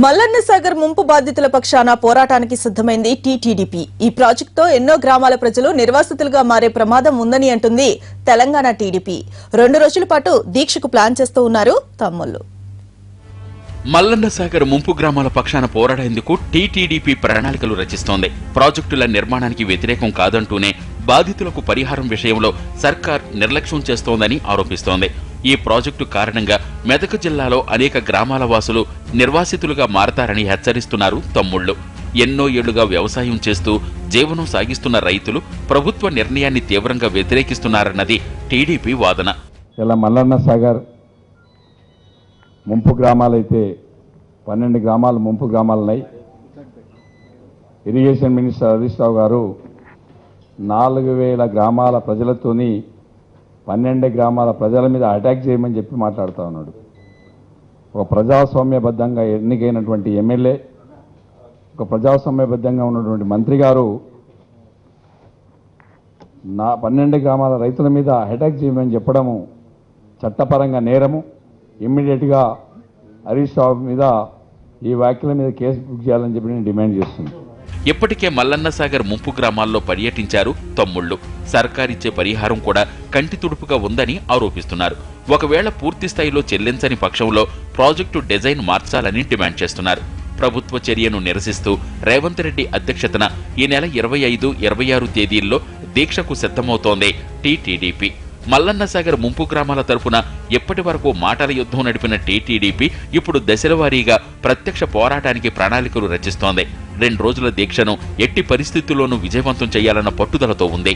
మల్లన్న సాగర్ ముంపు బాధితుల పక్షాన పోరాటానికి సిద్ధమైంది టీటీడీపీ. ఈ ప్రాజెక్టుతో ఎన్నో గ్రామాల ప్రజలు నిర్వాసితులుగా మారే ప్రమాదం ఉందని అంటుంది తెలంగాణ టీడీపీ. 2 రోజుల పాటు దీక్షకు ప్లాన్ చేస్తూ ఉన్నారు తమ్ముళ్లు. మల్లన్న సాగర్ ముంపు గ్రామాల పక్షాన పోరాడేందుకు టీటీడీపీ ప్రణాళికలు రచిస్తోంది. ప్రాజెక్టుల నిర్మాణానికి వ్యతిరేకం కాదంటూనే బాధితులకు పరిహారం విషయంలో సర్కార్ నిర్లక్ష్యం చేస్తోందని ఆరోపిస్తోంది. ఈ ప్రాజెక్టు కారణంగా మెదక్ జిల్లాలో అనేక గ్రామాల వాసులు నిర్వాసితులుగా మారతారని హెచ్చరిస్తున్నారు తమ్ముళ్లు. ఎన్నో ఏళ్లుగా వ్యవసాయం చేస్తూ జీవనం సాగిస్తున్న రైతులు ప్రభుత్వ నిర్ణయాన్ని తీవ్రంగా వ్యతిరేకిస్తున్నారన్నది టీడీపీ వాదన. ఇలా మల్లన్న సాగర్ ముంపు గ్రామాలైతే 12 గ్రామాలు ముంపు గ్రామాలున్నాయి. ఇరిగేషన్ మినిస్టర్ హరీష్ రావు గారు 4000 గ్రామాల ప్రజలతోని 12 గ్రామాల ప్రజల మీద అటాక్ చేయమని చెప్పి మాట్లాడుతూ ఉన్నాడు. ఒక ప్రజాస్వామ్యబద్ధంగా ఎన్నికైనటువంటి ఎమ్మెల్యే, ఒక ప్రజాస్వామ్యబద్ధంగా ఉన్నటువంటి మంత్రి గారు 12 గ్రామాల రైతుల మీద అటాక్ చేయమని చెప్పడము చట్టపరంగా నేరము. ఇమ్మీడియట్గా హరీష్ రావు మీద ఈ వ్యాఖ్యల మీద కేసు బుక్ చేయాలని చెప్పి నేను డిమాండ్ చేస్తున్నాను. ఇప్పటికే మల్లన్న సాగర్ ముంపు గ్రామాల్లో పర్యటించారు తమ్ముళ్లు. సర్కారిచ్చే పరిహారం కూడా కంటి తుడుపుగా ఉందని ఆరోపిస్తున్నారు. ఒకవేళ పూర్తి స్థాయిలో చెల్లించని పక్షంలో ప్రాజెక్టు డిజైన్ మార్చాలని డిమాండ్ చేస్తున్నారు. ప్రభుత్వ చర్యను నిరసిస్తూ రేవంత్ రెడ్డి అధ్యక్షతన ఈ నెల 25, 26 తేదీల్లో దీక్షకు సిద్ధమవుతోంది టీటీడీపీ. మల్లన్న సాగర్ ముంపు గ్రామాల తరపున ఎప్పటి వరకు మాటల యుద్ధం నడిపిన టీటీడీపీ ఇప్పుడు దశలవారీగా ప్రత్యక్ష పోరాటానికి ప్రణాళికలు రచిస్తోంది. 2 రోజుల దీక్షను ఎట్టి పరిస్థితుల్లోనూ విజయవంతం చేయాలన్న పట్టుదలతో ఉంది.